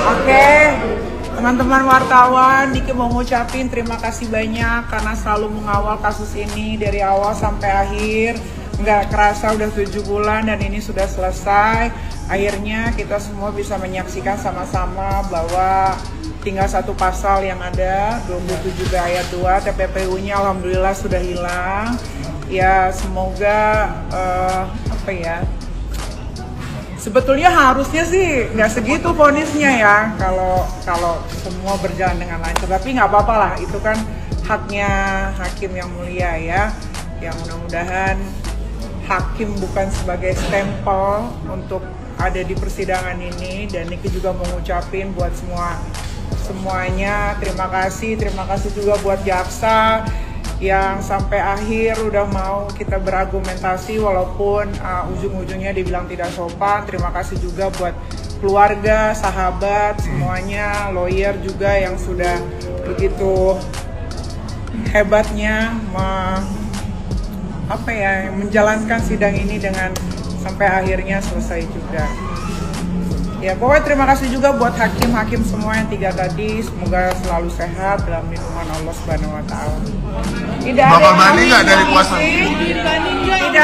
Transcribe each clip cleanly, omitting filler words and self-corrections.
Oke, teman-teman wartawan, Niki mau ngucapin terima kasih banyak karena selalu mengawal kasus ini dari awal sampai akhir. Nggak kerasa udah 7 bulan dan ini sudah selesai. Akhirnya kita semua bisa menyaksikan sama-sama bahwa tinggal satu pasal yang ada, 27 ayat 2, TPPU-nya alhamdulillah sudah hilang. Ya semoga sebetulnya harusnya sih nggak segitu vonisnya ya kalau semua berjalan dengan lancar, tapi nggak apa-apa lah, itu kan haknya hakim yang mulia ya. Yang mudah-mudahan hakim bukan sebagai stempel untuk ada di persidangan ini, dan Niki juga mau ngucapin buat semuanya terima kasih juga buat jaksa yang sampai akhir udah mau kita berargumentasi walaupun ujung-ujungnya dibilang tidak sopan. Terima kasih juga buat keluarga, sahabat, semuanya, lawyer juga yang sudah begitu hebatnya menjalankan sidang ini dengan sampai akhirnya selesai juga. Ya, pokoknya terima kasih juga buat hakim-hakim semua yang 3 tadi. Semoga selalu sehat dalam lindungan Allah Subhanahu wa Ta'ala. Tidak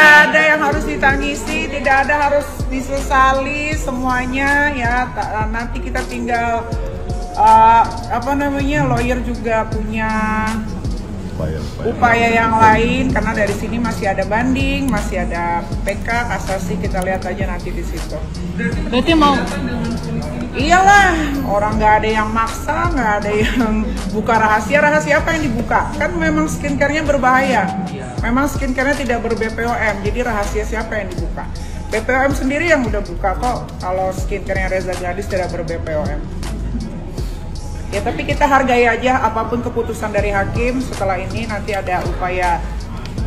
ada yang harus ditangisi, tidak ada harus disesali semuanya ya. Nanti kita tinggal lawyer juga punya upaya yang lain, karena dari sini masih ada banding, masih ada PK, kasasi, kita lihat aja nanti di situ. Berarti mau? Iyalah, orang nggak ada yang maksa, nggak ada yang buka rahasia apa yang dibuka? Kan memang skincare-nya berbahaya, memang skincare-nya tidak ber-BPOM, jadi rahasia siapa yang dibuka? BPOM sendiri yang udah buka kok, kalau skincare-nya Reza Gladys tidak ber-BPOM. Ya tapi kita hargai aja apapun keputusan dari hakim. Setelah ini nanti ada upaya,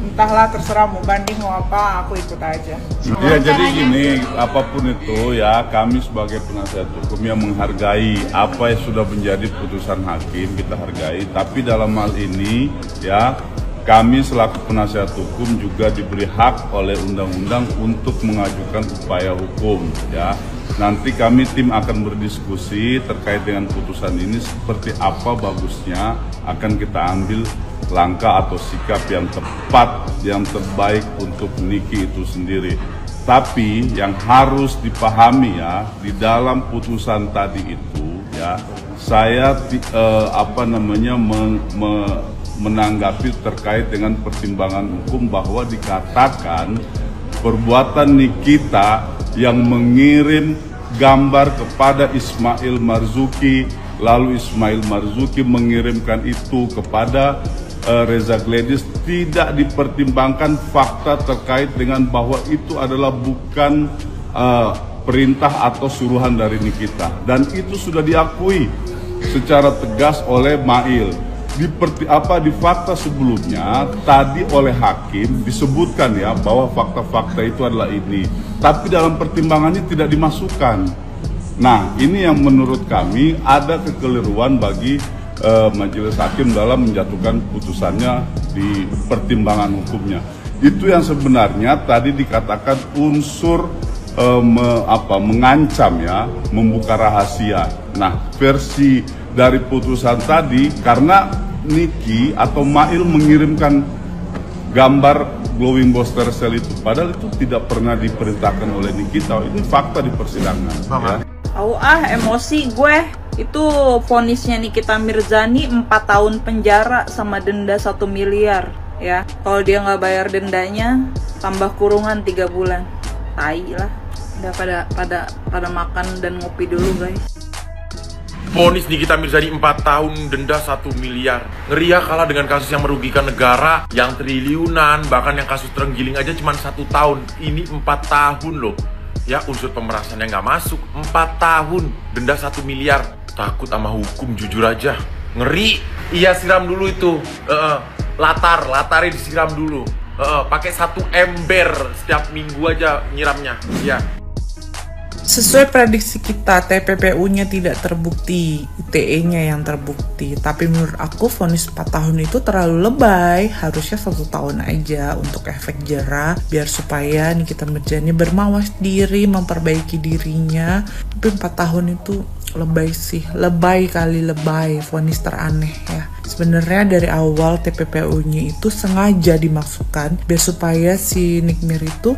entahlah, terserah mau banding mau apa, aku ikut aja. Ya jadi gini, apapun itu ya, kami sebagai penasihat hukum yang menghargai apa yang sudah menjadi putusan hakim, kita hargai. Tapi dalam hal ini ya, kami selaku penasihat hukum juga diberi hak oleh undang-undang untuk mengajukan upaya hukum ya. Nanti kami tim akan berdiskusi terkait dengan putusan ini, seperti apa bagusnya akan kita ambil langkah atau sikap yang tepat, yang terbaik untuk Niki itu sendiri. Tapi yang harus dipahami ya, di dalam putusan tadi itu ya, saya menanggapi terkait dengan pertimbangan hukum bahwa dikatakan perbuatan Nikita yang mengirim gambar kepada Ismail Marzuki, lalu Ismail Marzuki mengirimkan itu kepada Reza Gladys, tidak dipertimbangkan fakta terkait dengan bahwa itu adalah bukan perintah atau suruhan dari Nikita, dan itu sudah diakui secara tegas oleh Mail. Di fakta sebelumnya tadi oleh hakim disebutkan ya bahwa fakta-fakta itu adalah ini, tapi dalam pertimbangannya tidak dimasukkan. Nah, ini yang menurut kami ada kekeliruan bagi majelis hakim dalam menjatuhkan putusannya di pertimbangan hukumnya. Itu yang sebenarnya tadi dikatakan unsur mengancam ya, membuka rahasia. Nah, versi dari putusan tadi, karena Niki atau Mail mengirimkan gambar glowing booster cell itu, padahal itu tidak pernah diperintahkan oleh Nikita. Ini fakta di persidangan ya. Emosi gue. Itu vonisnya Nikita Mirzani 4 tahun penjara sama denda 1 miliar ya. Kalau dia nggak bayar dendanya, tambah kurungan 3 bulan. Tai lah. Udah pada makan dan ngopi dulu guys. Vonis Nikita Mirzani 4 tahun, denda 1 miliar. Ngeri ya kalah dengan kasus yang merugikan negara, yang triliunan, bahkan yang kasus terenggiling aja cuma 1 tahun. Ini 4 tahun loh. Ya, unsur pemerasannya nggak masuk. 4 tahun, denda 1 miliar. Takut sama hukum, jujur aja. Ngeri. Iya, siram dulu itu. Latarnya disiram dulu. Pakai 1 ember setiap minggu aja nyiramnya. Iya. Sesuai prediksi kita, TPPU-nya tidak terbukti, ITE-nya yang terbukti. Tapi menurut aku vonis 4 tahun itu terlalu lebay. Harusnya 1 tahun aja untuk efek jera, biar supaya Nikita Mirzani bermawas diri, memperbaiki dirinya. Tapi 4 tahun itu lebay sih, lebay kali lebay, vonis teraneh ya. Sebenarnya dari awal TPPU-nya itu sengaja dimasukkan biar supaya si Nikmir itu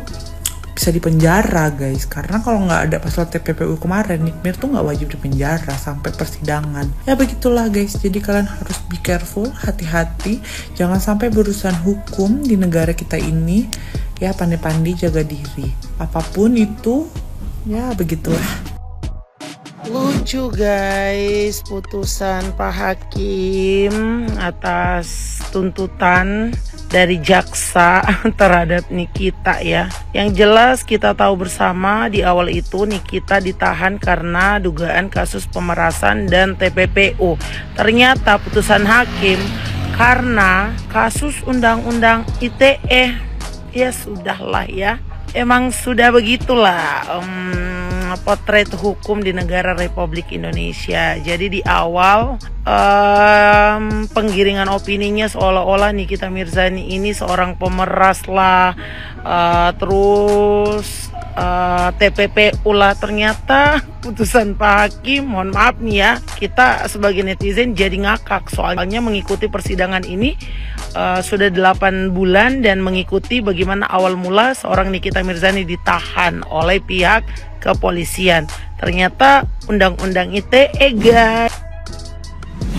bisa dipenjara guys, karena kalau nggak ada pasal TPPU kemarin, Nikmir tuh nggak wajib dipenjara sampai persidangan. Ya begitulah guys, jadi kalian harus be careful, hati-hati, jangan sampai berurusan hukum di negara kita ini. Ya pandai-pandai jaga diri, apapun itu, ya begitulah. Lucu guys putusan Pak Hakim atas tuntutan dari jaksa terhadap Nikita ya. Yang jelas kita tahu bersama di awal itu Nikita ditahan karena dugaan kasus pemerasan dan TPPU. Ternyata putusan hakim karena kasus undang-undang ITE. Ya sudahlah ya, emang sudah begitulah potret hukum di negara Republik Indonesia. Jadi di awal penggiringan opininya seolah-olah Nikita Mirzani ini seorang pemeras lah, terus TPPU lah. Ternyata putusan Pak Hakim, mohon maaf nih ya, kita sebagai netizen jadi ngakak. Soalnya mengikuti persidangan ini sudah 8 bulan dan mengikuti bagaimana awal mula seorang Nikita Mirzani ditahan oleh pihak kepolisian. Ternyata undang-undang ITE guys.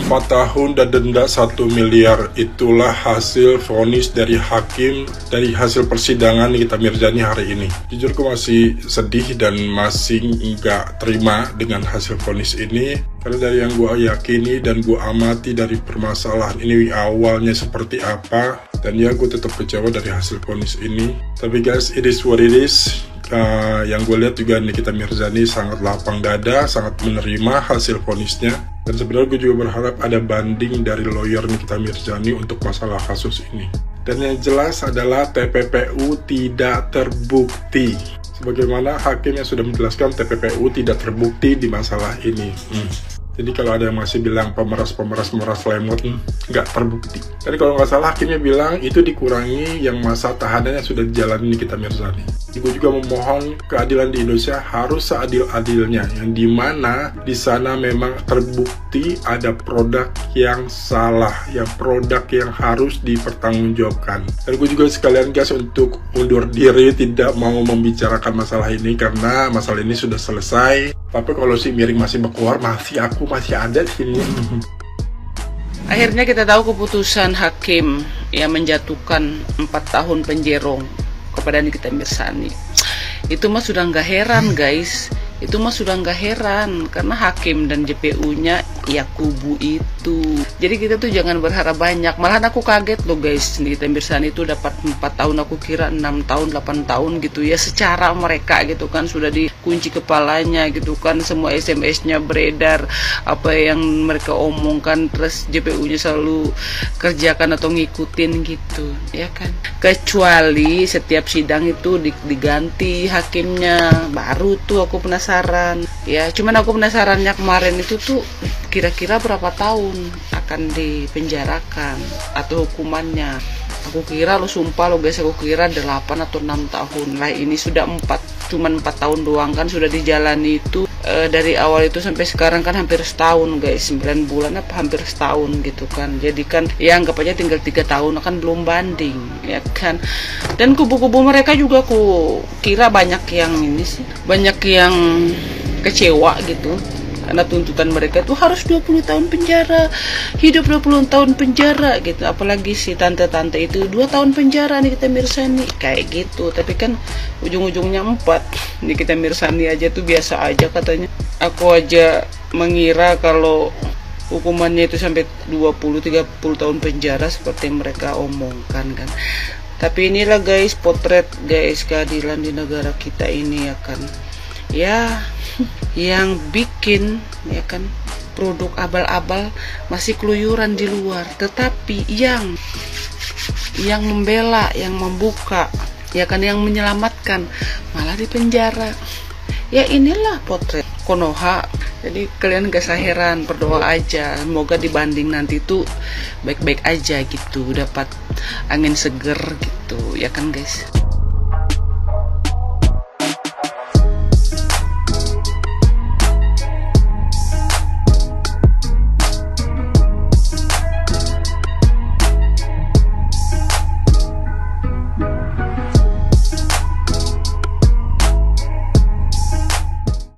4 tahun dan denda 1 miliar itulah hasil vonis dari hakim dari hasil persidangan Nikita Mirzani hari ini. Jujur aku masih sedih dan masih nggak terima dengan hasil vonis ini, karena dari yang gue yakini dan gue amati dari permasalahan ini awalnya seperti apa, dan ya gue tetap kecewa dari hasil vonis ini. Tapi guys, it is what it is. Yang gue lihat juga Nikita Mirzani sangat lapang dada, sangat menerima hasil vonisnya. Dan sebenarnya gue juga berharap ada banding dari lawyer Nikita Mirzani untuk masalah kasus ini. Dan yang jelas adalah TPPU tidak terbukti. Sebagaimana hakim yang sudah menjelaskan TPPU tidak terbukti di masalah ini. Jadi kalau ada yang masih bilang pemeras lemot, nggak terbukti. Jadi kalau nggak salah hakimnya bilang itu dikurangi yang masa tahanannya sudah dijalani Nikita Mirzani. Gue juga memohon keadilan di Indonesia harus seadil-adilnya, yang dimana di sana memang terbukti ada produk yang salah, yang produk yang harus dipertanggungjawabkan. Dan gue juga sekalian guys untuk undur diri, tidak mau membicarakan masalah ini karena masalah ini sudah selesai. Tapi kalau si miring masih berkeluar, aku masih ada di sini. Akhirnya kita tahu keputusan hakim yang menjatuhkan 4 tahun penjara kepada Nikita Mirzani. Itu mah sudah nggak heran guys, itu mah sudah nggak heran karena hakim dan JPU-nya ya kubu itu. Jadi kita tuh jangan berharap banyak. Malahan aku kaget loh guys, Nikita Mirzani itu dapat 4 tahun, aku kira 6 tahun 8 tahun gitu ya, secara mereka gitu kan sudah dikunci kepalanya gitu kan, semua SMS-nya beredar, apa yang mereka omongkan terus JPU-nya selalu kerjakan atau ngikutin gitu ya kan. Kecuali setiap sidang itu diganti hakimnya, baru tuh aku penasaran ya. Cuman aku penasarannya kemarin itu tuh kira-kira berapa tahun akan dipenjarakan atau hukumannya. Aku kira lo sumpah lo guys, aku kira 8 atau 6 tahun lah. Ini sudah 4, cuman 4 tahun doang kan sudah dijalani itu. Dari awal itu sampai sekarang kan hampir setahun guys, 9 bulan apa hampir setahun gitu kan. Jadi kan ya anggap aja tinggal 3 tahun kan belum banding ya kan. Dan kubu-kubu mereka juga aku kira banyak yang ini sih, banyak yang kecewa gitu. Karena tuntutan mereka tuh harus 20 tahun penjara, hidup 20 tahun penjara gitu. Apalagi si tante-tante itu 2 tahun penjara Nikita Mirzani kayak gitu. Tapi kan ujung-ujungnya 4. Nikita Mirzani aja tuh biasa aja katanya. Aku aja mengira kalau hukumannya itu sampai 20-30 tahun penjara seperti yang mereka omongkan kan. Tapi inilah guys potret guys keadilan di negara kita ini ya kan. Ya, yang bikin ya kan produk abal-abal masih keluyuran di luar, tetapi yang membela, yang membuka ya kan, yang menyelamatkan malah di penjara. Ya inilah potret Konoha. Jadi kalian gak usah heran, berdoa aja, semoga dibanding nanti tuh baik-baik aja gitu, dapat angin seger gitu, ya kan guys.